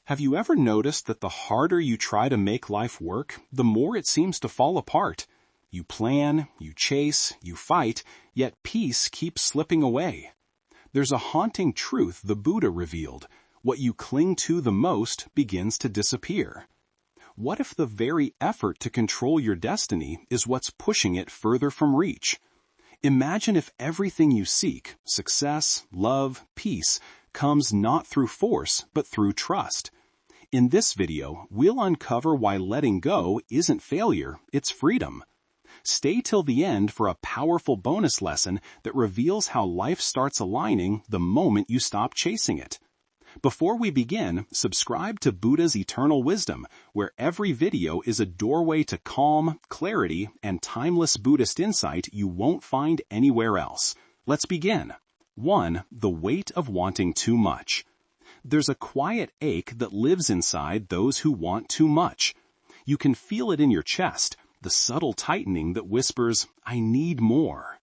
Have you ever noticed that the harder you try to make life work, the more it seems to fall apart? You plan, you chase, you fight, yet peace keeps slipping away. There's a haunting truth the Buddha revealed. What you cling to the most begins to disappear. What if the very effort to control your destiny is what's pushing it further from reach? Imagine if everything you seek, success, love, peace, comes not through force, but through trust. In this video, we'll uncover why letting go isn't failure, it's freedom. Stay till the end for a powerful bonus lesson that reveals how life starts aligning the moment you stop chasing it. Before we begin, subscribe to Buddha's Eternal Wisdom, where every video is a doorway to calm, clarity, and timeless Buddhist insight you won't find anywhere else. Let's begin. 1. The weight of wanting too much. There's a quiet ache that lives inside those who want too much. You can feel it in your chest, the subtle tightening that whispers, "I need more."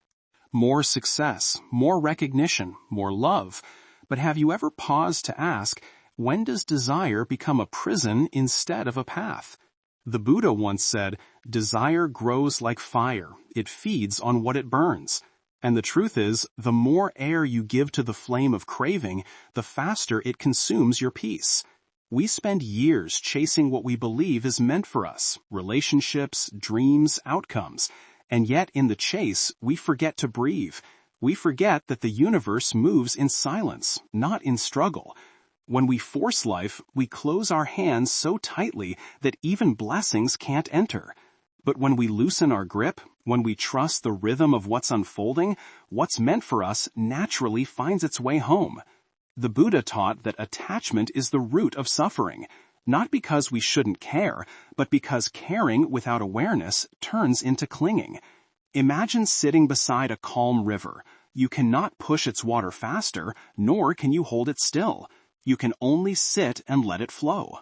More success, more recognition, more love. But have you ever paused to ask, when does desire become a prison instead of a path? The Buddha once said, "Desire grows like fire. It feeds on what it burns." And the truth is, the more air you give to the flame of craving, the faster it consumes your peace. We spend years chasing what we believe is meant for us, relationships, dreams, outcomes. And yet in the chase, we forget to breathe. We forget that the universe moves in silence, not in struggle. When we force life, we close our hands so tightly that even blessings can't enter. But when we loosen our grip, when we trust the rhythm of what's unfolding, what's meant for us naturally finds its way home. The Buddha taught that attachment is the root of suffering, not because we shouldn't care, but because caring without awareness turns into clinging. Imagine sitting beside a calm river. You cannot push its water faster, nor can you hold it still. You can only sit and let it flow.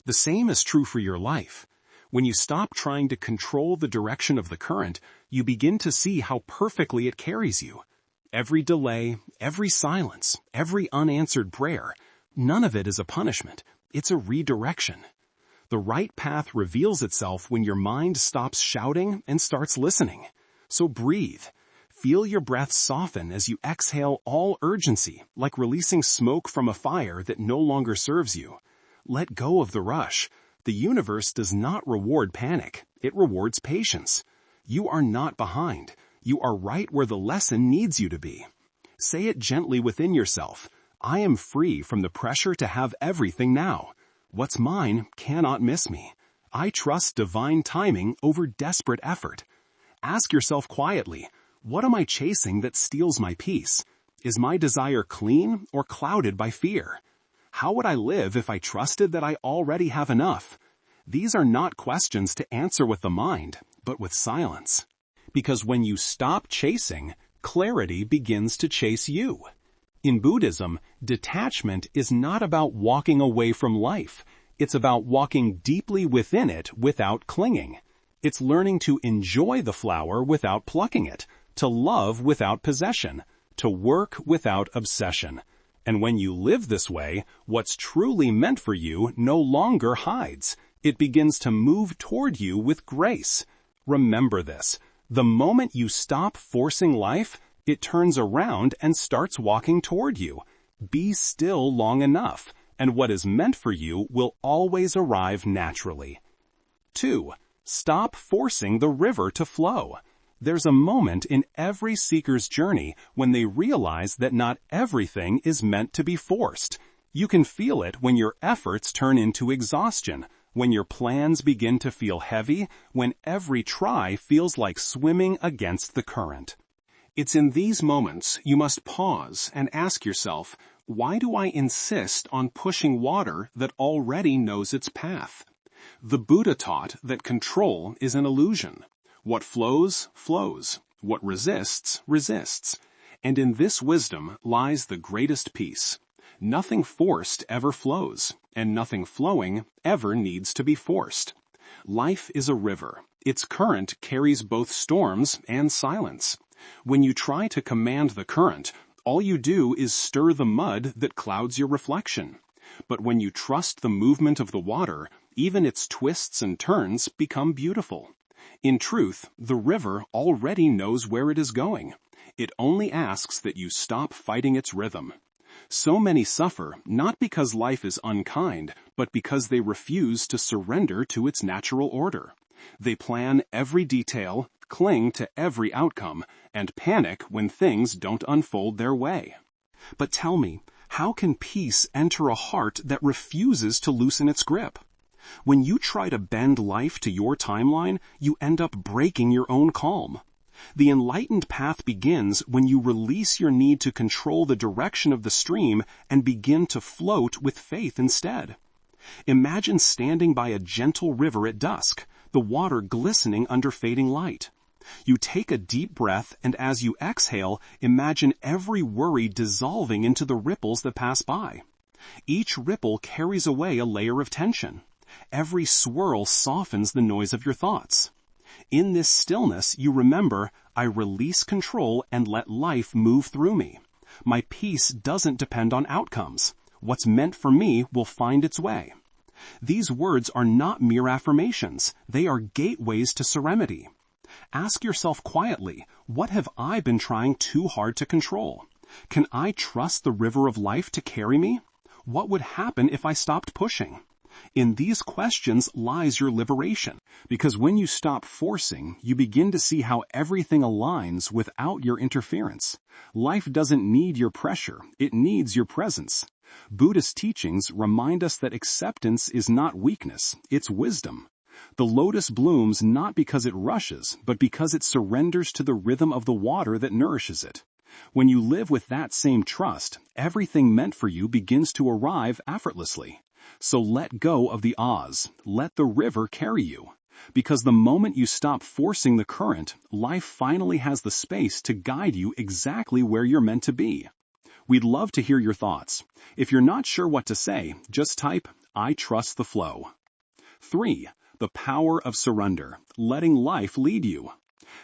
The same is true for your life. When you stop trying to control the direction of the current, you begin to see how perfectly it carries you. Every delay, every silence, every unanswered prayer, none of it is a punishment. It's a redirection. The right path reveals itself when your mind stops shouting and starts listening. So breathe. Feel your breath soften as you exhale all urgency, like releasing smoke from a fire that no longer serves you. Let go of the rush. The universe does not reward panic. It rewards patience. You are not behind. You are right where the lesson needs you to be. Say it gently within yourself. I am free from the pressure to have everything now. What's mine cannot miss me. I trust divine timing over desperate effort. Ask yourself quietly, what am I chasing that steals my peace? Is my desire clean or clouded by fear? How would I live if I trusted that I already have enough? These are not questions to answer with the mind, but with silence. Because when you stop chasing, clarity begins to chase you. In Buddhism, detachment is not about walking away from life. It's about walking deeply within it without clinging. It's learning to enjoy the flower without plucking it, to love without possession, to work without obsession. And when you live this way, what's truly meant for you no longer hides. It begins to move toward you with grace. Remember this. The moment you stop forcing life, it turns around and starts walking toward you. Be still long enough, and what is meant for you will always arrive naturally. 2. Stop forcing the river to flow. There's a moment in every seeker's journey when they realize that not everything is meant to be forced. You can feel it when your efforts turn into exhaustion, when your plans begin to feel heavy, when every try feels like swimming against the current. It's in these moments you must pause and ask yourself, why do I insist on pushing water that already knows its path? The Buddha taught that control is an illusion. What flows, flows. What resists, resists. And in this wisdom lies the greatest peace. Nothing forced ever flows, and nothing flowing ever needs to be forced. Life is a river. Its current carries both storms and silence. When you try to command the current, all you do is stir the mud that clouds your reflection. But when you trust the movement of the water, even its twists and turns become beautiful. In truth, the river already knows where it is going. It only asks that you stop fighting its rhythm. So many suffer not because life is unkind, but because they refuse to surrender to its natural order. They plan every detail, cling to every outcome, and panic when things don't unfold their way. But tell me, how can peace enter a heart that refuses to loosen its grip? When you try to bend life to your timeline, you end up breaking your own calm. The enlightened path begins when you release your need to control the direction of the stream and begin to float with faith instead. Imagine standing by a gentle river at dusk, the water glistening under fading light. You take a deep breath, and as you exhale, imagine every worry dissolving into the ripples that pass by. Each ripple carries away a layer of tension. Every swirl softens the noise of your thoughts. In this stillness, you remember, I release control and let life move through me. My peace doesn't depend on outcomes. What's meant for me will find its way. These words are not mere affirmations. They are gateways to serenity. Ask yourself quietly, what have I been trying too hard to control? Can I trust the river of life to carry me? What would happen if I stopped pushing? In these questions lies your liberation, because when you stop forcing, you begin to see how everything aligns without your interference. Life doesn't need your pressure, it needs your presence. Buddhist teachings remind us that acceptance is not weakness, it's wisdom. The lotus blooms not because it rushes, but because it surrenders to the rhythm of the water that nourishes it. When you live with that same trust, everything meant for you begins to arrive effortlessly. So let go of the ahs. Let the river carry you. Because the moment you stop forcing the current, life finally has the space to guide you exactly where you're meant to be. We'd love to hear your thoughts. If you're not sure what to say, just type, I trust the flow. 3. The power of surrender, letting life lead you.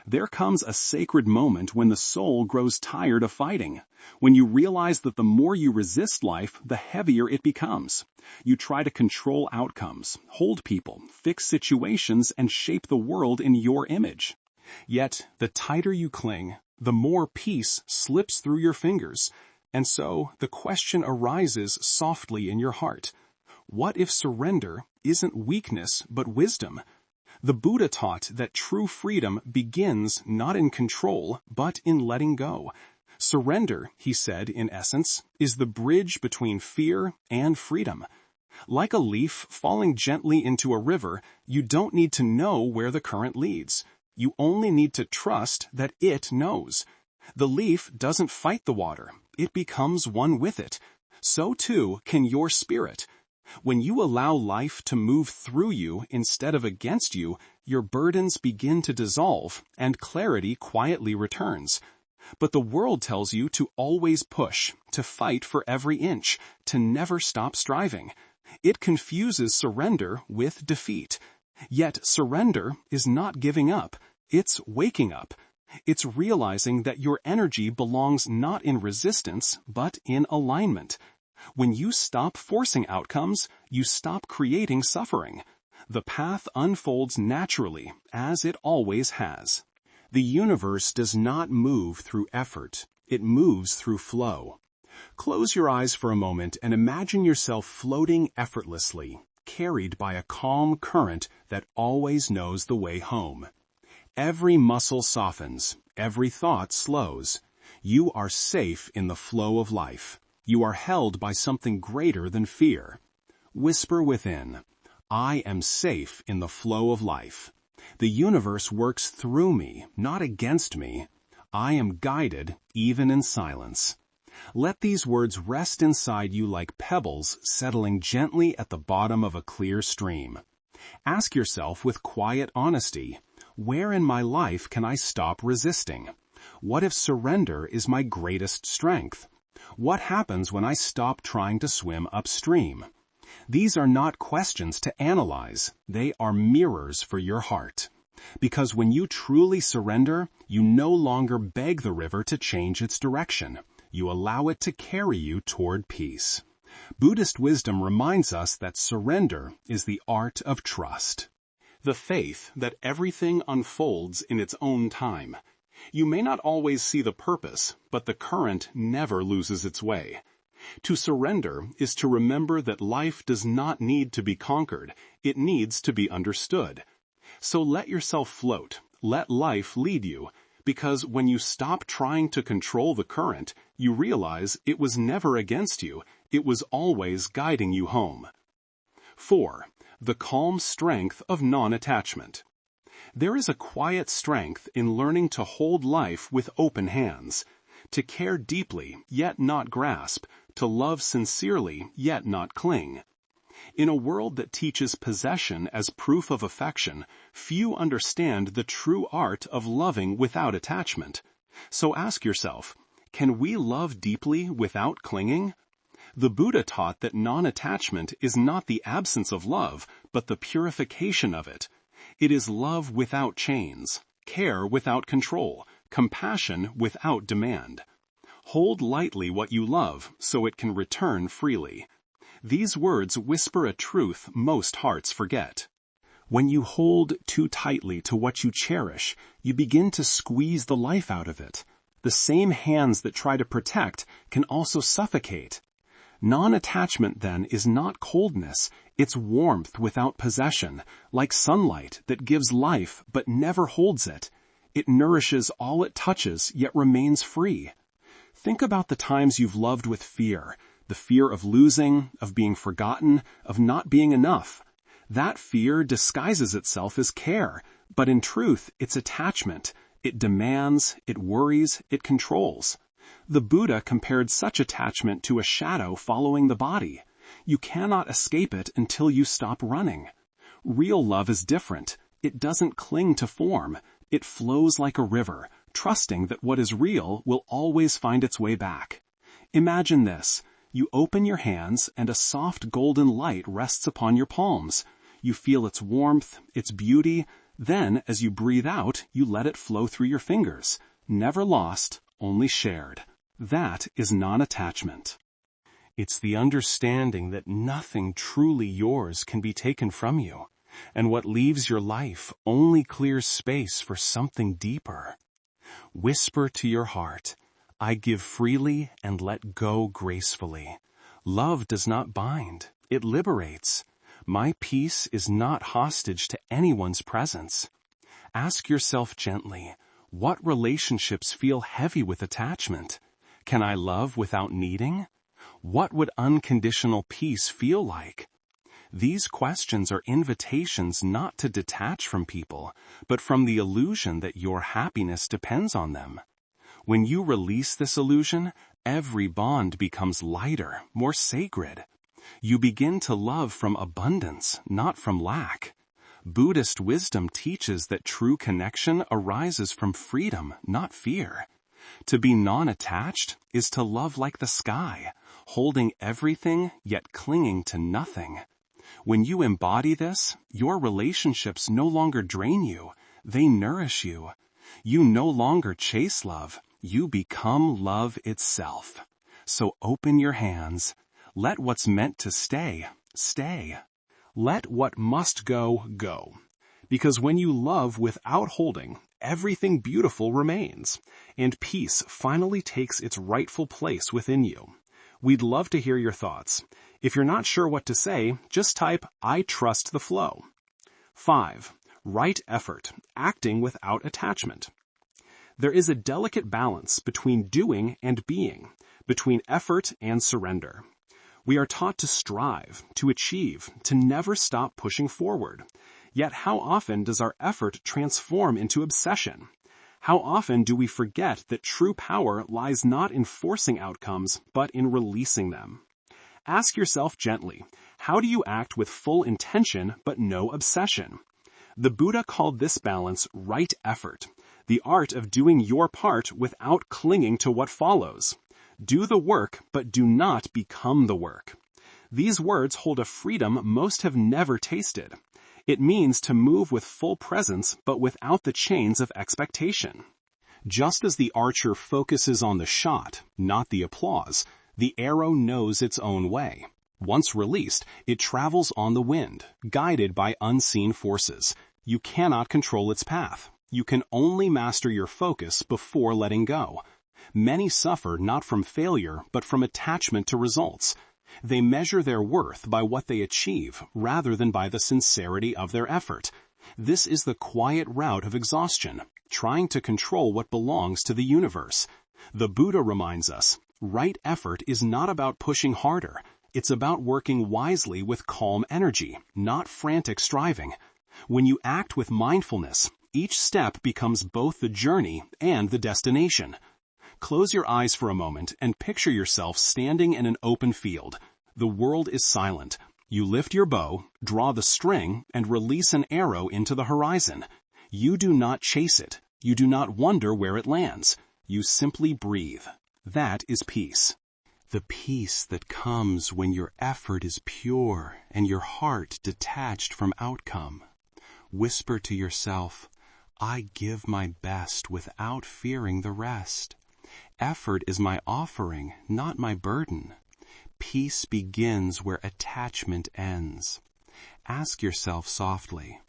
There comes a sacred moment when the soul grows tired of fighting, when you realize that the more you resist life, the heavier it becomes. You try to control outcomes, hold people, fix situations, and shape the world in your image. Yet, the tighter you cling, the more peace slips through your fingers. And so, the question arises softly in your heart. What if surrender isn't weakness but wisdom? The Buddha taught that true freedom begins not in control, but in letting go. Surrender, he said, in essence, is the bridge between fear and freedom. Like a leaf falling gently into a river, you don't need to know where the current leads. You only need to trust that it knows. The leaf doesn't fight the water. It becomes one with it. So too can your spirit. When you allow life to move through you instead of against you, your burdens begin to dissolve and clarity quietly returns. But the world tells you to always push, to fight for every inch, to never stop striving. It confuses surrender with defeat. Yet surrender is not giving up. It's waking up. It's realizing that your energy belongs not in resistance, but in alignment. When you stop forcing outcomes, you stop creating suffering. The path unfolds naturally, as it always has. The universe does not move through effort. It moves through flow. Close your eyes for a moment and imagine yourself floating effortlessly, carried by a calm current that always knows the way home. Every muscle softens, every thought slows. You are safe in the flow of life. You are held by something greater than fear. Whisper within, I am safe in the flow of life. The universe works through me, not against me. I am guided even in silence. Let these words rest inside you like pebbles settling gently at the bottom of a clear stream. Ask yourself with quiet honesty, where in my life can I stop resisting? What if surrender is my greatest strength? What happens when I stop trying to swim upstream? These are not questions to analyze. They are mirrors for your heart. Because when you truly surrender, you no longer beg the river to change its direction. You allow it to carry you toward peace. Buddhist wisdom reminds us that surrender is the art of trust. The faith that everything unfolds in its own time. You may not always see the purpose, but the current never loses its way. To surrender is to remember that life does not need to be conquered, it needs to be understood. So let yourself float, let life lead you, because when you stop trying to control the current, you realize it was never against you, it was always guiding you home. 4. The calm strength of non-attachment. There is a quiet strength in learning to hold life with open hands, to care deeply yet not grasp, to love sincerely yet not cling. In a world that teaches possession as proof of affection, few understand the true art of loving without attachment. So ask yourself, can we love deeply without clinging? The Buddha taught that non-attachment is not the absence of love, but the purification of it. It is love without chains, care without control, compassion without demand. Hold lightly what you love so it can return freely. These words whisper a truth most hearts forget. When you hold too tightly to what you cherish, you begin to squeeze the life out of it. The same hands that try to protect can also suffocate. Non-attachment, then, is not coldness, it's warmth without possession, like sunlight that gives life but never holds it. It nourishes all it touches, yet remains free. Think about the times you've loved with fear, the fear of losing, of being forgotten, of not being enough. That fear disguises itself as care, but in truth, it's attachment. It demands, it worries, it controls. The Buddha compared such attachment to a shadow following the body. You cannot escape it until you stop running. Real love is different. It doesn't cling to form. It flows like a river, trusting that what is real will always find its way back. Imagine this. You open your hands and a soft golden light rests upon your palms. You feel its warmth, its beauty. Then, as you breathe out, you let it flow through your fingers. Never lost, only shared. That is non-attachment. It's the understanding that nothing truly yours can be taken from you, and what leaves your life only clears space for something deeper. Whisper to your heart, I give freely and let go gracefully. Love does not bind, it liberates. My peace is not hostage to anyone's presence. Ask yourself gently, what relationships feel heavy with attachment? Can I love without needing? What would unconditional peace feel like? These questions are invitations not to detach from people, but from the illusion that your happiness depends on them. When you release this illusion, every bond becomes lighter, more sacred. You begin to love from abundance, not from lack. Buddhist wisdom teaches that true connection arises from freedom, not fear. To be non-attached is to love like the sky, holding everything yet clinging to nothing. When you embody this, your relationships no longer drain you, they nourish you. You no longer chase love, you become love itself. So open your hands. Let what's meant to stay, stay. Let what must go, go. Because when you love without holding, everything beautiful remains, and peace finally takes its rightful place within you. We'd love to hear your thoughts. If you're not sure what to say, just type, I trust the flow. 5. Right effort, acting without attachment. There is a delicate balance between doing and being, between effort and surrender. We are taught to strive, to achieve, to never stop pushing forward. Yet how often does our effort transform into obsession? How often do we forget that true power lies not in forcing outcomes, but in releasing them? Ask yourself gently, how do you act with full intention but no obsession? The Buddha called this balance right effort, the art of doing your part without clinging to what follows. Do the work, but do not become the work. These words hold a freedom most have never tasted. It means to move with full presence, but without the chains of expectation. Just as the archer focuses on the shot, not the applause, The arrow knows its own way. Once released, it travels on the wind, guided by unseen forces. You cannot control its path. You can only master your focus before letting go. Many suffer not from failure, but from attachment to results. They measure their worth by what they achieve, rather than by the sincerity of their effort. This is the quiet route of exhaustion, trying to control what belongs to the universe. The Buddha reminds us, right effort is not about pushing harder. It's about working wisely with calm energy, not frantic striving. When you act with mindfulness, each step becomes both the journey and the destination. Close your eyes for a moment and picture yourself standing in an open field. The world is silent. You lift your bow, draw the string, and release an arrow into the horizon. You do not chase it. You do not wonder where it lands. You simply breathe. That is peace. The peace that comes when your effort is pure and your heart detached from outcome. Whisper to yourself, I give my best without fearing the rest. Effort is my offering, not my burden. Peace begins where attachment ends. Ask yourself softly,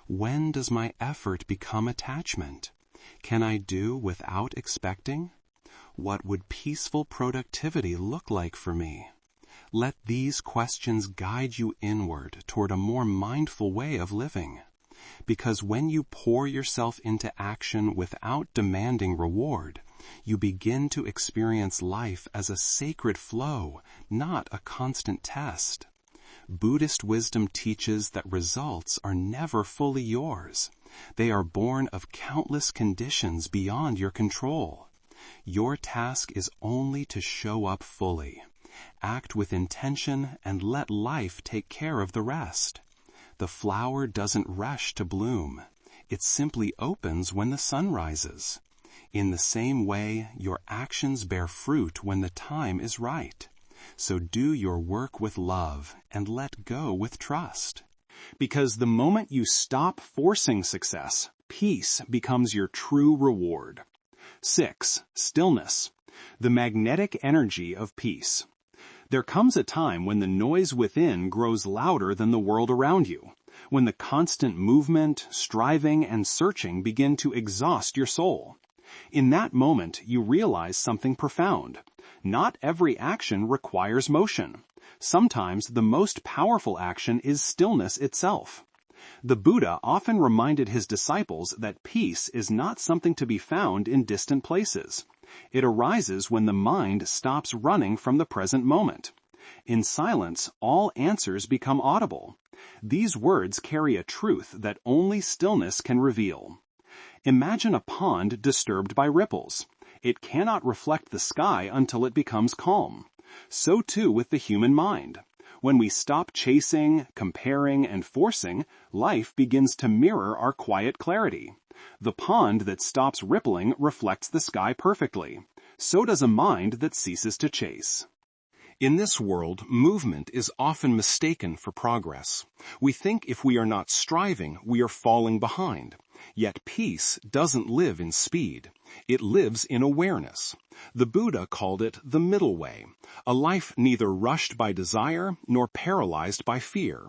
when does my effort become attachment? Can I do without expecting? What would peaceful productivity look like for me? Let these questions guide you inward toward a more mindful way of living. Because when you pour yourself into action without demanding reward, you begin to experience life as a sacred flow, not a constant test. Buddhist wisdom teaches that results are never fully yours. They are born of countless conditions beyond your control. Your task is only to show up fully. Act with intention and let life take care of the rest. The flower doesn't rush to bloom. It simply opens when the sun rises. In the same way, your actions bear fruit when the time is right. So do your work with love and let go with trust. Because the moment you stop forcing success, peace becomes your true reward. 6. Stillness. The magnetic energy of peace. There comes a time when the noise within grows louder than the world around you, when the constant movement, striving, and searching begin to exhaust your soul. In that moment, you realize something profound. Not every action requires motion. Sometimes the most powerful action is stillness itself. The Buddha often reminded his disciples that peace is not something to be found in distant places. It arises when the mind stops running from the present moment. In silence, all answers become audible. These words carry a truth that only stillness can reveal. Imagine a pond disturbed by ripples. It cannot reflect the sky until it becomes calm. So too with the human mind. When we stop chasing, comparing, and forcing, life begins to mirror our quiet clarity. The pond that stops rippling reflects the sky perfectly. So does a mind that ceases to chase. In this world, movement is often mistaken for progress. We think if we are not striving, we are falling behind. Yet peace doesn't live in speed. It lives in awareness. The Buddha called it the middle way, a life neither rushed by desire nor paralyzed by fear.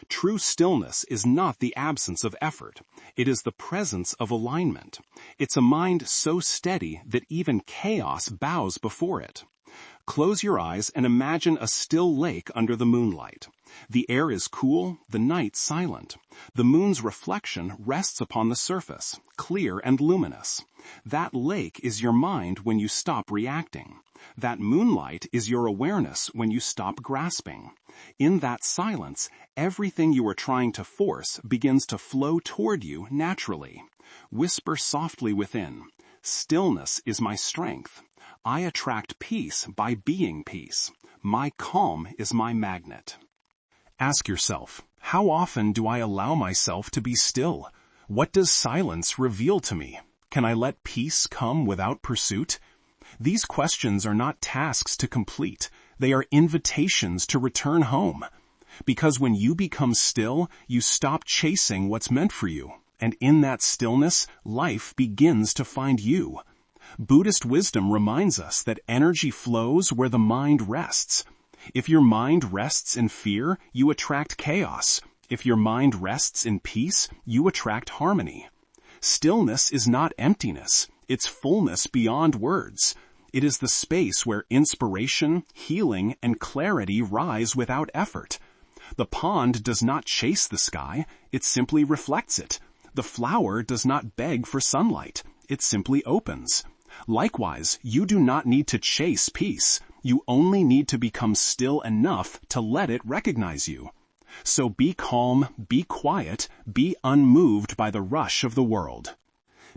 True stillness is not the absence of effort. It is the presence of alignment. It's a mind so steady that even chaos bows before it. Close your eyes and imagine a still lake under the moonlight. The air is cool, the night silent. The moon's reflection rests upon the surface, clear and luminous. That lake is your mind when you stop reacting. That moonlight is your awareness when you stop grasping. In that silence, everything you are trying to force begins to flow toward you naturally. Whisper softly within, "Stillness is my strength. I attract peace by being peace. My calm is my magnet." Ask yourself, how often do I allow myself to be still? What does silence reveal to me? Can I let peace come without pursuit? These questions are not tasks to complete. They are invitations to return home. Because when you become still, you stop chasing what's meant for you. And in that stillness, life begins to find you. Buddhist wisdom reminds us that energy flows where the mind rests. If your mind rests in fear, you attract chaos. If your mind rests in peace, you attract harmony. Stillness is not emptiness. It's fullness beyond words. It is the space where inspiration, healing, and clarity rise without effort. The pond does not chase the sky, it simply reflects it. The flower does not beg for sunlight, it simply opens. Likewise, you do not need to chase peace. You only need to become still enough to let it recognize you. So be calm, be quiet, be unmoved by the rush of the world.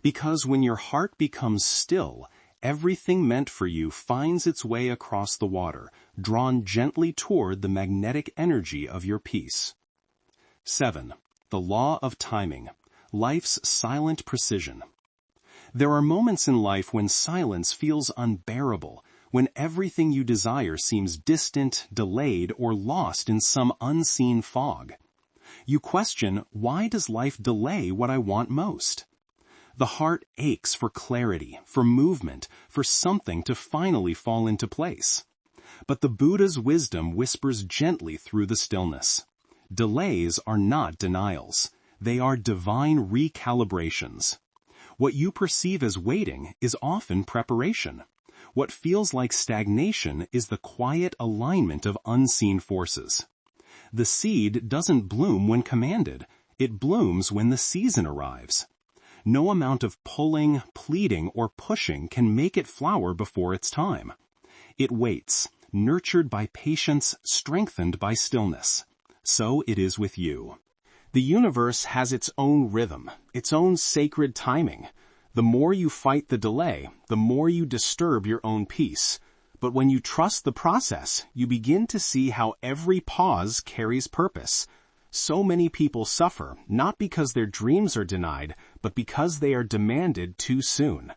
Because when your heart becomes still, everything meant for you finds its way across the water, drawn gently toward the magnetic energy of your peace. 7. The law of timing, life's silent precision. There are moments in life when silence feels unbearable, when everything you desire seems distant, delayed, or lost in some unseen fog. You question, why does life delay what I want most? The heart aches for clarity, for movement, for something to finally fall into place. But the Buddha's wisdom whispers gently through the stillness. Delays are not denials. They are divine recalibrations. What you perceive as waiting is often preparation. What feels like stagnation is the quiet alignment of unseen forces. The seed doesn't bloom when commanded. It blooms when the season arrives. No amount of pulling, pleading, or pushing can make it flower before its time. It waits, nurtured by patience, strengthened by stillness. So it is with you. The universe has its own rhythm, its own sacred timing. The more you fight the delay, the more you disturb your own peace. But when you trust the process, you begin to see how every pause carries purpose. So many people suffer, not because their dreams are denied, but because they are demanded too soon.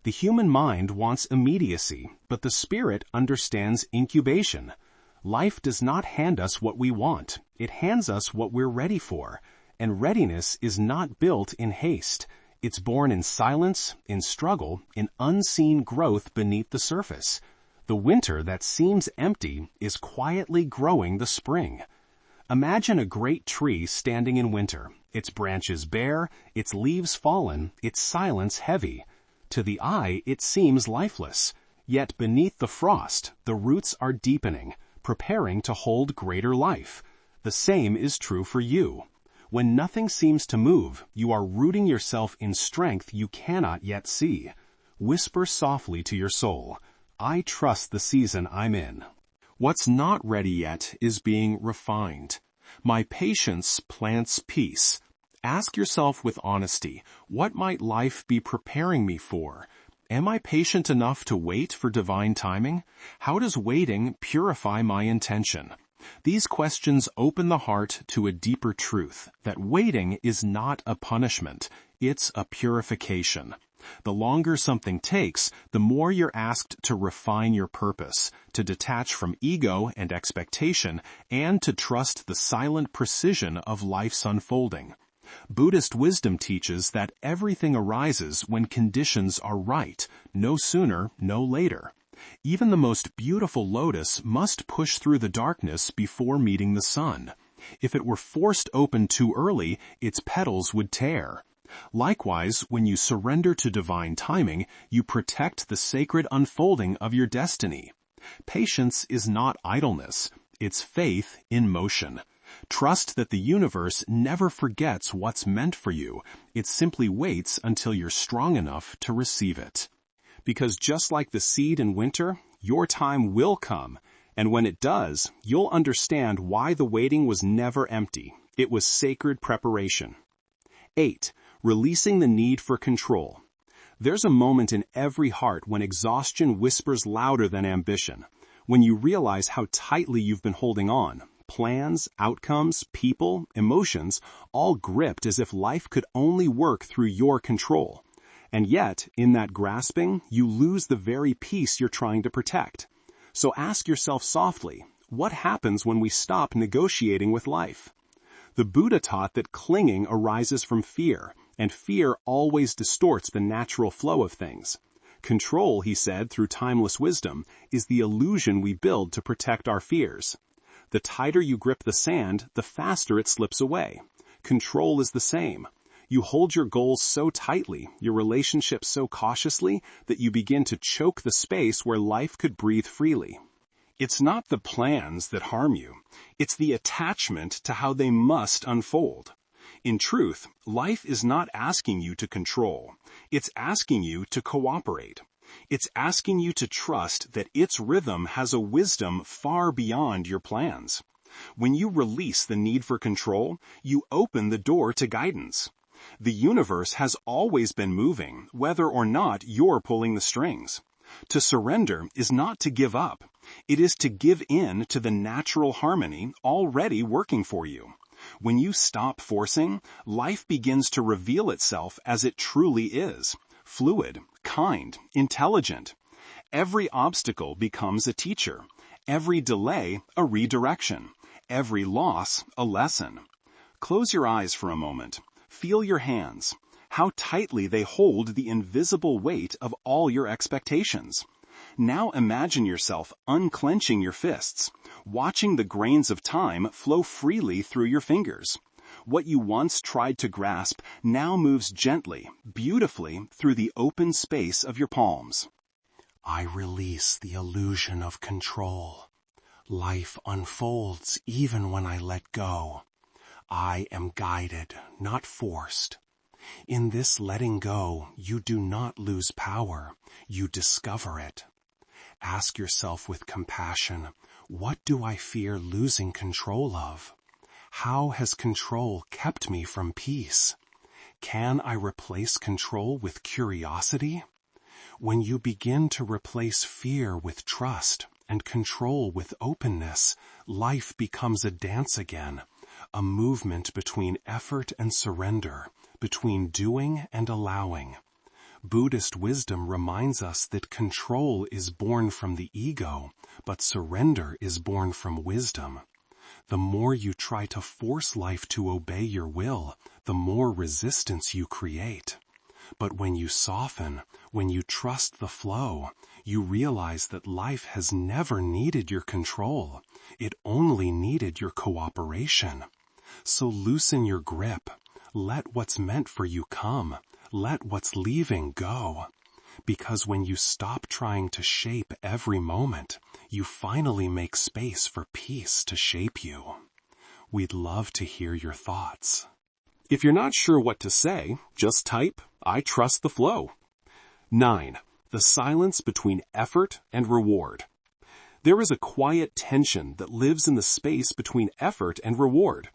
The human mind wants immediacy, but the spirit understands incubation. Life does not hand us what we want. It hands us what we're ready for. And readiness is not built in haste. It's born in silence, in struggle, in unseen growth beneath the surface. The winter that seems empty is quietly growing the spring. Imagine a great tree standing in winter, its branches bare, its leaves fallen, its silence heavy. To the eye, it seems lifeless. Yet beneath the frost, the roots are deepening, preparing to hold greater life. The same is true for you. When nothing seems to move, you are rooting yourself in strength you cannot yet see. Whisper softly to your soul, I trust the season I'm in. What's not ready yet is being refined. My patience plants peace. Ask yourself with honesty, what might life be preparing me for? Am I patient enough to wait for divine timing? How does waiting purify my intention? These questions open the heart to a deeper truth, that waiting is not a punishment, it's a purification. The longer something takes, the more you're asked to refine your purpose, to detach from ego and expectation, and to trust the silent precision of life's unfolding. Buddhist wisdom teaches that everything arises when conditions are right, no sooner, no later. Even the most beautiful lotus must push through the darkness before meeting the sun. If it were forced open too early, its petals would tear. Likewise, when you surrender to divine timing, you protect the sacred unfolding of your destiny. Patience is not idleness, it's faith in motion. Trust that the universe never forgets what's meant for you. It simply waits until you're strong enough to receive it. Because just like the seed in winter, your time will come, and when it does, you'll understand why the waiting was never empty. It was sacred preparation. 8. Releasing the need for control. There's a moment in every heart when exhaustion whispers louder than ambition, when you realize how tightly you've been holding on. Plans, outcomes, people, emotions, all gripped as if life could only work through your control. And yet, in that grasping, you lose the very peace you're trying to protect. So ask yourself softly, what happens when we stop negotiating with life? The Buddha taught that clinging arises from fear, and fear always distorts the natural flow of things. Control, he said through timeless wisdom, is the illusion we build to protect our fears. The tighter you grip the sand, the faster it slips away. Control is the same. You hold your goals so tightly, your relationships so cautiously, that you begin to choke the space where life could breathe freely. It's not the plans that harm you. It's the attachment to how they must unfold. In truth, life is not asking you to control. It's asking you to cooperate. It's asking you to trust that its rhythm has a wisdom far beyond your plans. When you release the need for control, you open the door to guidance. The universe has always been moving, whether or not you're pulling the strings. To surrender is not to give up. It is to give in to the natural harmony already working for you. When you stop forcing, life begins to reveal itself as it truly is: fluid, kind, intelligent. Every obstacle becomes a teacher. Every delay, a redirection. Every loss, a lesson. Close your eyes for a moment. Feel your hands, how tightly they hold the invisible weight of all your expectations. Now imagine yourself unclenching your fists, watching the grains of time flow freely through your fingers. What you once tried to grasp now moves gently, beautifully through the open space of your palms. I release the illusion of control. Life unfolds even when I let go. I am guided, not forced. In this letting go, you do not lose power, you discover it. Ask yourself with compassion, what do I fear losing control of? How has control kept me from peace? Can I replace control with curiosity? When you begin to replace fear with trust and control with openness, life becomes a dance again, a movement between effort and surrender, between doing and allowing. Buddhist wisdom reminds us that control is born from the ego, but surrender is born from wisdom. The more you try to force life to obey your will, the more resistance you create. But when you soften, when you trust the flow, you realize that life has never needed your control. It only needed your cooperation. So loosen your grip. Let what's meant for you come. Let what's leaving go. Because when you stop trying to shape every moment, you finally make space for peace to shape you. We'd love to hear your thoughts. If you're not sure what to say, just type, "I trust the flow." 9. The silence between effort and reward. There is a quiet tension that lives in the space between effort and reward,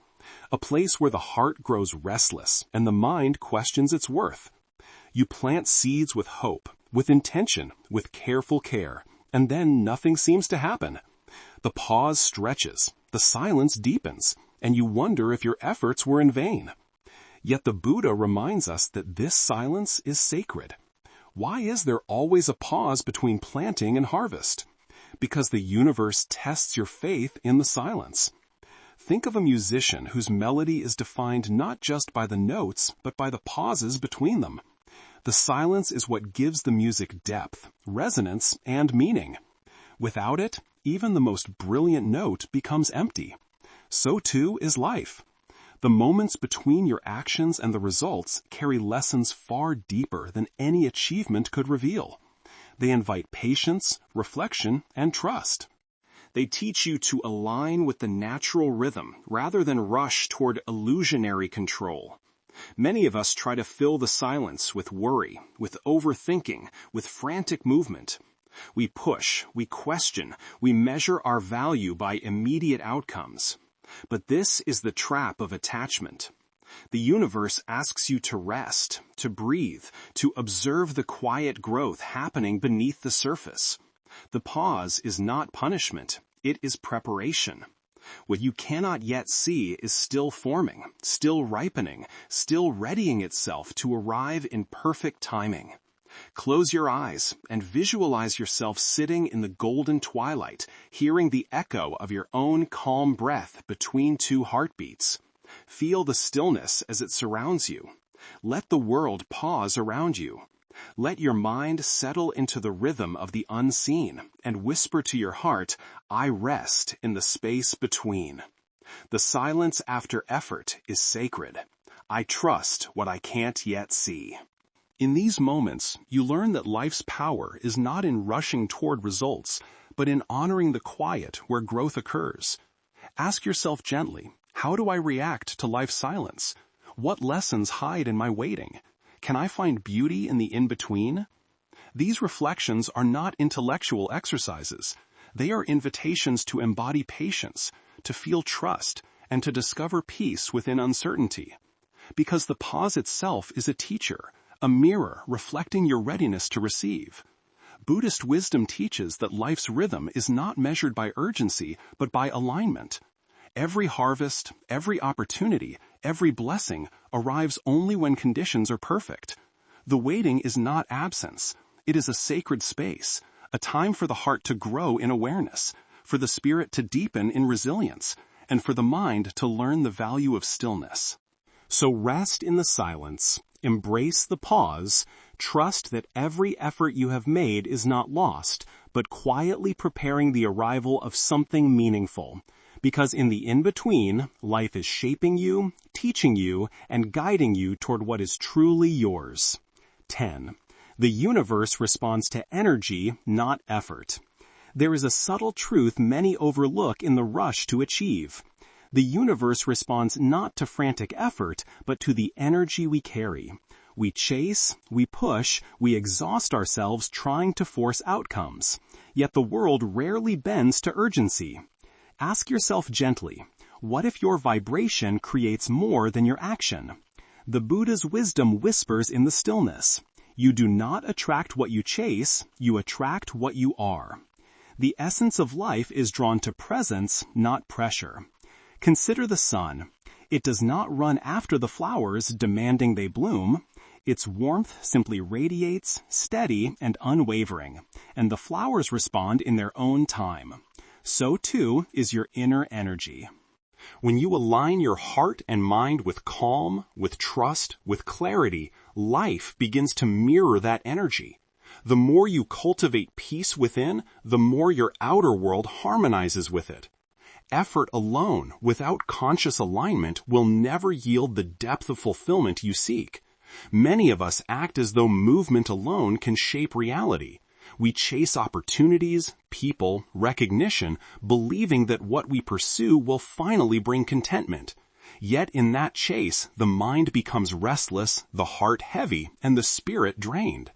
a place where the heart grows restless and the mind questions its worth. You plant seeds with hope, with intention, with careful care, and then nothing seems to happen. The pause stretches, the silence deepens, and you wonder if your efforts were in vain. Yet the Buddha reminds us that this silence is sacred. Why is there always a pause between planting and harvest? Because the universe tests your faith in the silence. Think of a musician whose melody is defined not just by the notes, but by the pauses between them. The silence is what gives the music depth, resonance, and meaning. Without it, even the most brilliant note becomes empty. So too is life. The moments between your actions and the results carry lessons far deeper than any achievement could reveal. They invite patience, reflection, and trust. They teach you to align with the natural rhythm rather than rush toward illusionary control. Many of us try to fill the silence with worry, with overthinking, with frantic movement. We push, we question, we measure our value by immediate outcomes. But this is the trap of attachment. The universe asks you to rest, to breathe, to observe the quiet growth happening beneath the surface. The pause is not punishment, it is preparation. What you cannot yet see is still forming, still ripening, still readying itself to arrive in perfect timing. Close your eyes and visualize yourself sitting in the golden twilight, hearing the echo of your own calm breath between two heartbeats. Feel the stillness as it surrounds you. Let the world pause around you. Let your mind settle into the rhythm of the unseen and whisper to your heart, I rest in the space between. The silence after effort is sacred. I trust what I can't yet see. In these moments, you learn that life's power is not in rushing toward results, but in honoring the quiet where growth occurs. Ask yourself gently, how do I react to life's silence? What lessons hide in my waiting? Can I find beauty in the in-between? These reflections are not intellectual exercises. They are invitations to embody patience, to feel trust, and to discover peace within uncertainty. Because the pause itself is a teacher, a mirror reflecting your readiness to receive. Buddhist wisdom teaches that life's rhythm is not measured by urgency, but by alignment. Every harvest, every opportunity, every blessing arrives only when conditions are perfect. The waiting is not absence. It is a sacred space, a time for the heart to grow in awareness, for the spirit to deepen in resilience, and for the mind to learn the value of stillness. So rest in the silence, embrace the pause, trust that every effort you have made is not lost, but quietly preparing the arrival of something meaningful. Because in the in-between, life is shaping you, teaching you, and guiding you toward what is truly yours. 10. The universe responds to energy, not effort. There is a subtle truth many overlook in the rush to achieve. The universe responds not to frantic effort, but to the energy we carry. We chase, we push, we exhaust ourselves trying to force outcomes. Yet the world rarely bends to urgency. Ask yourself gently, what if your vibration creates more than your action? The Buddha's wisdom whispers in the stillness. You do not attract what you chase, you attract what you are. The essence of life is drawn to presence, not pressure. Consider the sun. It does not run after the flowers demanding they bloom. Its warmth simply radiates, steady and unwavering, and the flowers respond in their own time. So too is your inner energy. When you align your heart and mind with calm, with trust, with clarity, life begins to mirror that energy. The more you cultivate peace within, the more your outer world harmonizes with it. Effort alone, without conscious alignment, will never yield the depth of fulfillment you seek. Many of us act as though movement alone can shape reality. We chase opportunities, people, recognition, believing that what we pursue will finally bring contentment. Yet in that chase, the mind becomes restless, the heart heavy, and the spirit drained.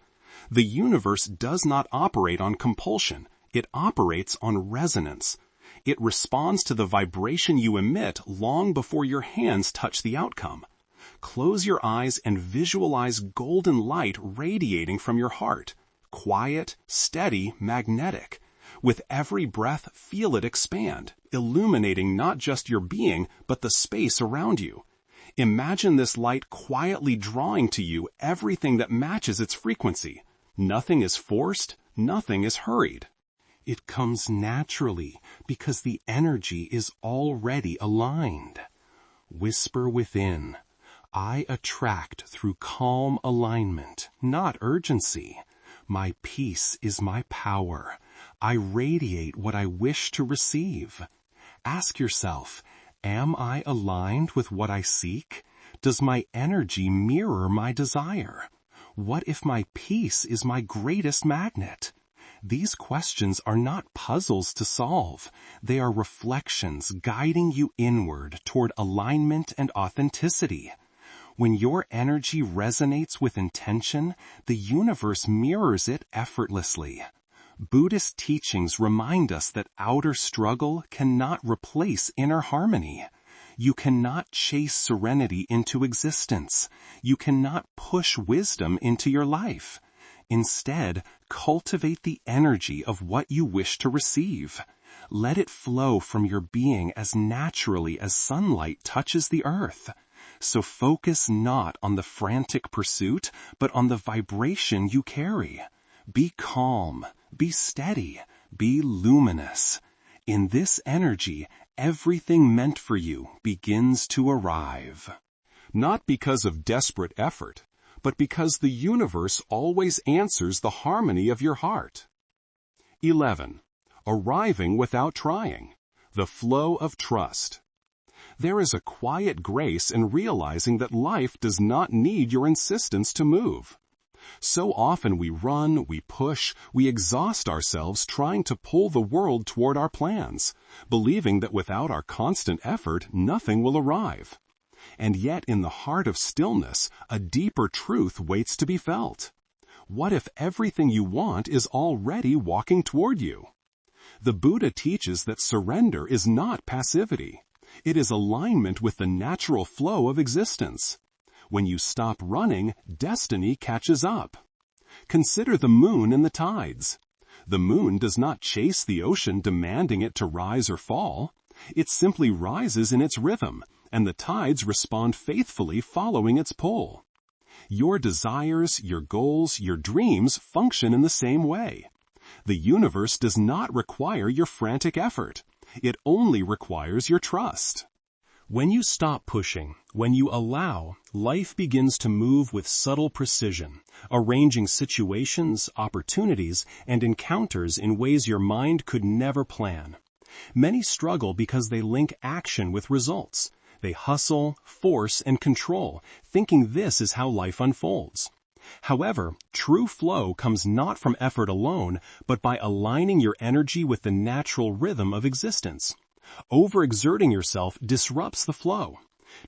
The universe does not operate on compulsion. It operates on resonance. It responds to the vibration you emit long before your hands touch the outcome. Close your eyes and visualize golden light radiating from your heart. Quiet, steady, magnetic. With every breath, feel it expand, illuminating not just your being, but the space around you. Imagine this light quietly drawing to you everything that matches its frequency. Nothing is forced, nothing is hurried. It comes naturally because the energy is already aligned. Whisper within, I attract through calm alignment, not urgency. My peace is my power. I radiate what I wish to receive. Ask yourself, am I aligned with what I seek? Does my energy mirror my desire? What if my peace is my greatest magnet? These questions are not puzzles to solve. They are reflections guiding you inward toward alignment and authenticity. When your energy resonates with intention, the universe mirrors it effortlessly. Buddhist teachings remind us that outer struggle cannot replace inner harmony. You cannot chase serenity into existence. You cannot push wisdom into your life. Instead, cultivate the energy of what you wish to receive. Let it flow from your being as naturally as sunlight touches the earth. So focus not on the frantic pursuit, but on the vibration you carry. Be calm, be steady, be luminous. In this energy, everything meant for you begins to arrive. Not because of desperate effort, but because the universe always answers the harmony of your heart. 11. Arriving without trying. The flow of trust. There is a quiet grace in realizing that life does not need your insistence to move. So often we run, we push, we exhaust ourselves trying to pull the world toward our plans, believing that without our constant effort, nothing will arrive. And yet in the heart of stillness, a deeper truth waits to be felt. What if everything you want is already walking toward you? The Buddha teaches that surrender is not passivity. It is alignment with the natural flow of existence. When you stop running, destiny catches up. Consider the moon and the tides. The moon does not chase the ocean demanding it to rise or fall. It simply rises in its rhythm, and the tides respond faithfully following its pull. Your desires, your goals, your dreams function in the same way. The universe does not require your frantic effort. It only requires your trust. When you stop pushing, when you allow, life begins to move with subtle precision, arranging situations, opportunities, and encounters in ways your mind could never plan. Many struggle because they link action with results. They hustle, force, and control, thinking this is how life unfolds. However, true flow comes not from effort alone, but by aligning your energy with the natural rhythm of existence. Overexerting yourself disrupts the flow.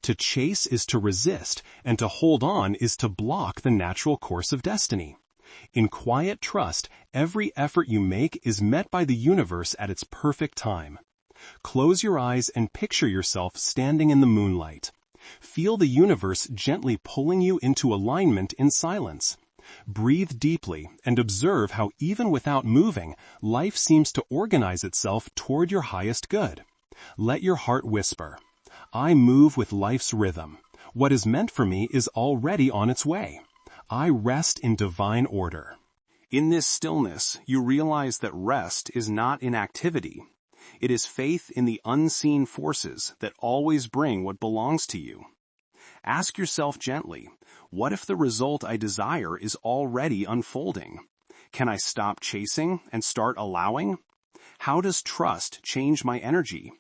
To chase is to resist, and to hold on is to block the natural course of destiny. In quiet trust, every effort you make is met by the universe at its perfect time. Close your eyes and picture yourself standing in the moonlight. Feel the universe gently pulling you into alignment in silence. Breathe deeply and observe how even without moving, life seems to organize itself toward your highest good. Let your heart whisper, I move with life's rhythm. What is meant for me is already on its way. I rest in divine order. In this stillness, you realize that rest is not inactivity. It is faith in the unseen forces that always bring what belongs to you. Ask yourself gently, what if the result I desire is already unfolding? Can I stop chasing and start allowing? How does trust change my energy?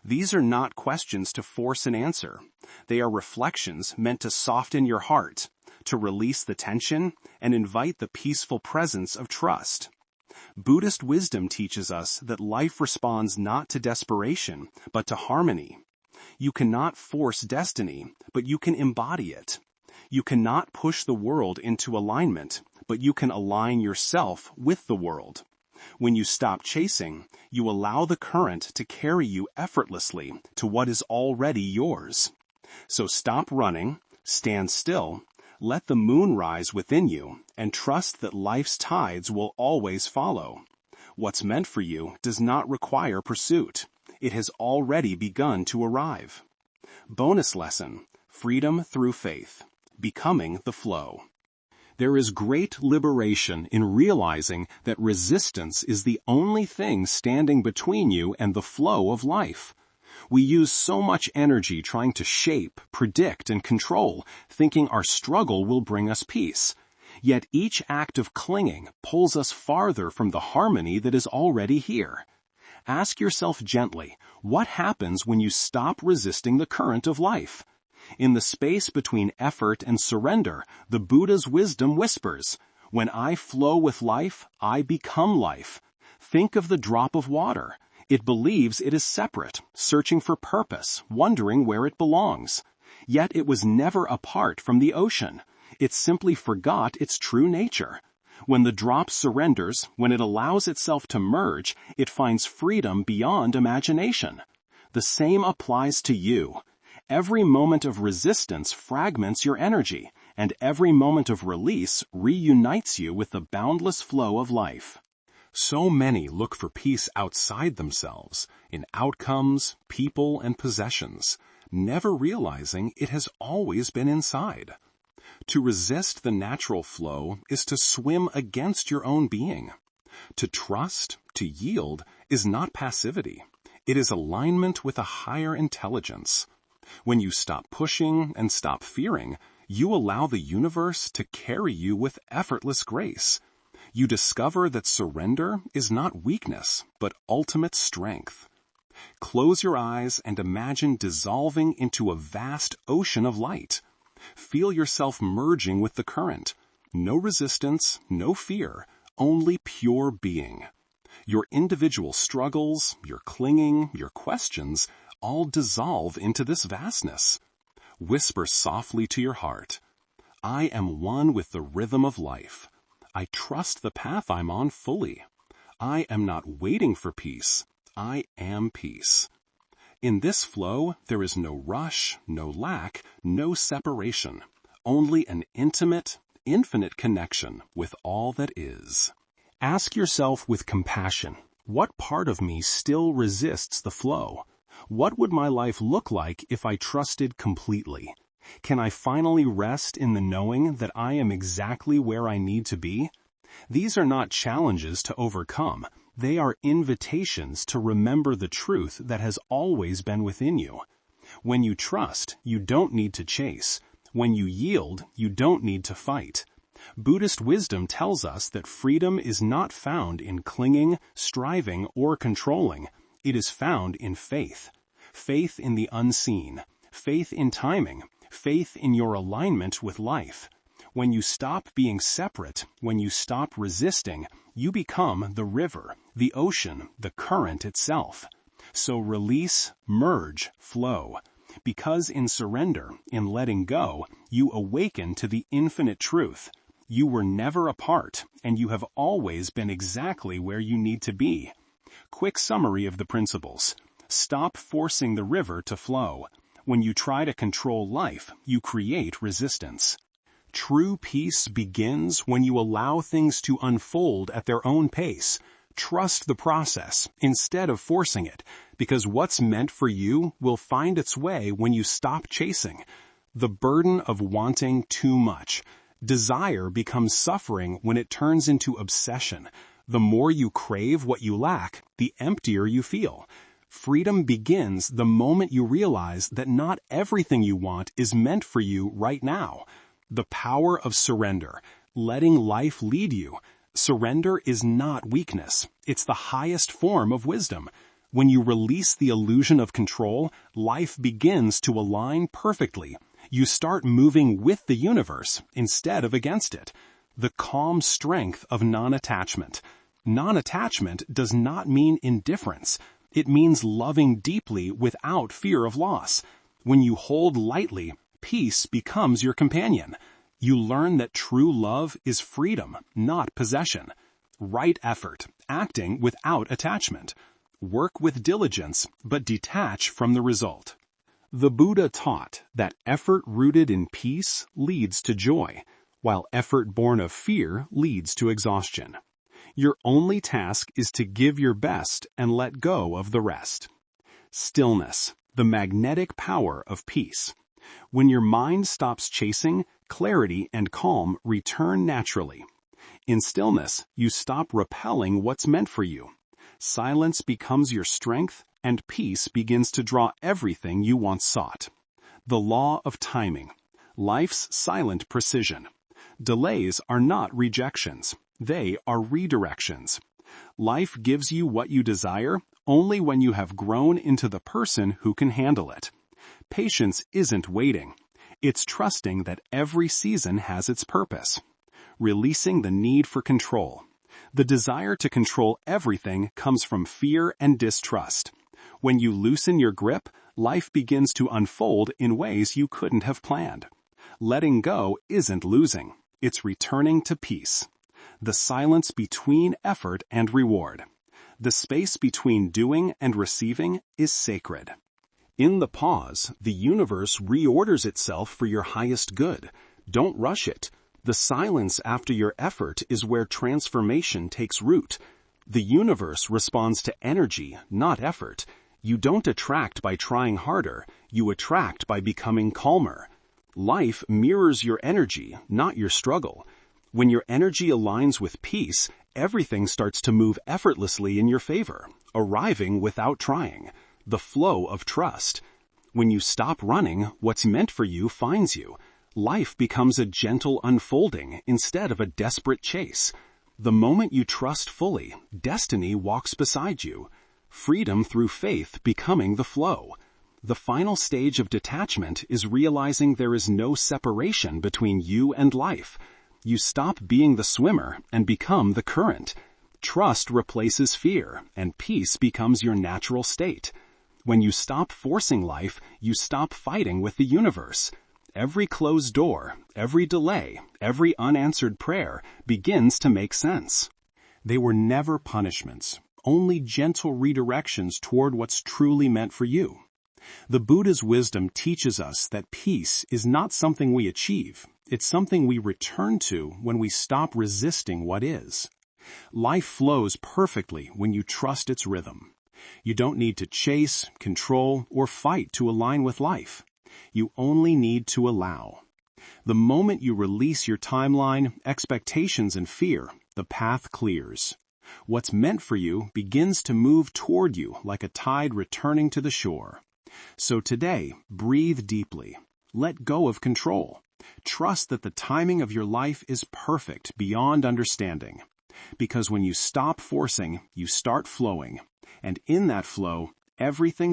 These are not questions to force an answer. They are reflections meant to soften your heart, to release the tension, and invite the peaceful presence of trust. Buddhist wisdom teaches us that life responds not to desperation, but to harmony. You cannot force destiny, but you can embody it. You cannot push the world into alignment, but you can align yourself with the world. When you stop chasing, you allow the current to carry you effortlessly to what is already yours. So stop running, stand still, let the moon rise within you, and trust that life's tides will always follow. What's meant for you does not require pursuit. It has already begun to arrive. Bonus lesson, freedom through faith, becoming the flow. There is great liberation in realizing that resistance is the only thing standing between you and the flow of life. We use so much energy trying to shape, predict, and control, thinking our struggle will bring us peace. Yet each act of clinging pulls us farther from the harmony that is already here. Ask yourself gently, what happens when you stop resisting the current of life? In the space between effort and surrender, the Buddha's wisdom whispers, when I flow with life, I become life. Think of the drop of water. It believes it is separate, searching for purpose, wondering where it belongs. Yet it was never apart from the ocean. It simply forgot its true nature. When the drop surrenders, when it allows itself to merge, it finds freedom beyond imagination. The same applies to you. Every moment of resistance fragments your energy, and every moment of release reunites you with the boundless flow of life. So many look for peace outside themselves, in outcomes, people, and possessions, never realizing it has always been inside. To resist the natural flow is to swim against your own being. To trust, to yield, is not passivity. It is alignment with a higher intelligence. When you stop pushing and stop fearing, You allow the universe to carry you with effortless grace. You discover that surrender is not weakness, but ultimate strength. Close your eyes and imagine dissolving into a vast ocean of light. Feel yourself merging with the current. No resistance, no fear, only pure being. Your individual struggles, your clinging, your questions, all dissolve into this vastness. Whisper softly to your heart, I am one with the rhythm of life. I trust the path I'm on fully. I am not waiting for peace. I am peace. In this flow, there is no rush, no lack, no separation, only an intimate, infinite connection with all that is. Ask yourself with compassion, what part of me still resists the flow? What would my life look like if I trusted completely? Can I finally rest in the knowing that I am exactly where I need to be? These are not challenges to overcome. They are invitations to remember the truth that has always been within you. When you trust, you don't need to chase. When you yield, you don't need to fight. Buddhist wisdom tells us that freedom is not found in clinging, striving, or controlling. It is found in faith. Faith in the unseen. Faith in timing. Faith in your alignment with life. When you stop being separate, when you stop resisting, you become the river, the ocean, the current itself. So release, merge, flow. Because in surrender, in letting go, you awaken to the infinite truth. You were never apart, and you have always been exactly where you need to be. Quick summary of the principles. Stop forcing the river to flow. When you try to control life, you create resistance. True peace begins when you allow things to unfold at their own pace. Trust the process instead of forcing it, because what's meant for you will find its way when you stop chasing. The burden of wanting too much. Desire becomes suffering when it turns into obsession. The more you crave what you lack, the emptier you feel. Freedom begins the moment you realize that not everything you want is meant for you right now. The power of surrender, letting life lead you. Surrender is not weakness. It's the highest form of wisdom. When you release the illusion of control, life begins to align perfectly. You start moving with the universe instead of against it. The calm strength of non-attachment. Non-attachment does not mean indifference. It means loving deeply without fear of loss. When you hold lightly, peace becomes your companion. You learn that true love is freedom, not possession. Right effort, acting without attachment. Work with diligence, but detach from the result. The Buddha taught that effort rooted in peace leads to joy, while effort born of fear leads to exhaustion. Your only task is to give your best and let go of the rest. Stillness, the magnetic power of peace. When your mind stops chasing, clarity and calm return naturally. In stillness, you stop repelling what's meant for you. Silence becomes your strength, and peace begins to draw everything you once sought. The law of timing. Life's silent precision. Delays are not rejections. They are redirections. Life gives you what you desire only when you have grown into the person who can handle it. Patience isn't waiting. It's trusting that every season has its purpose. Releasing the need for control. The desire to control everything comes from fear and distrust. When you loosen your grip, life begins to unfold in ways you couldn't have planned. Letting go isn't losing. It's returning to peace. The silence between effort and reward. The space between doing and receiving is sacred. In the pause, the universe reorders itself for your highest good. Don't rush it. The silence after your effort is where transformation takes root. The universe responds to energy, not effort. You don't attract by trying harder. You attract by becoming calmer. Life mirrors your energy, not your struggle. When your energy aligns with peace, everything starts to move effortlessly in your favor, arriving without trying. The flow of trust. When you stop running, what's meant for you finds you. Life becomes a gentle unfolding instead of a desperate chase. The moment you trust fully, destiny walks beside you. Freedom through faith becoming the flow. The final stage of detachment is realizing there is no separation between you and life. You stop being the swimmer and become the current. Trust replaces fear, and peace becomes your natural state. When you stop forcing life, you stop fighting with the universe. Every closed door, every delay, every unanswered prayer begins to make sense. They were never punishments, only gentle redirections toward what's truly meant for you. The Buddha's wisdom teaches us that peace is not something we achieve. It's something we return to when we stop resisting what is. Life flows perfectly when you trust its rhythm. You don't need to chase, control, or fight to align with life. You only need to allow. The moment you release your timeline, expectations, and fear, the path clears. What's meant for you begins to move toward you like a tide returning to the shore. So today, breathe deeply. Let go of control. Trust that the timing of your life is perfect beyond understanding. Because when you stop forcing, you start flowing. And in that flow, everything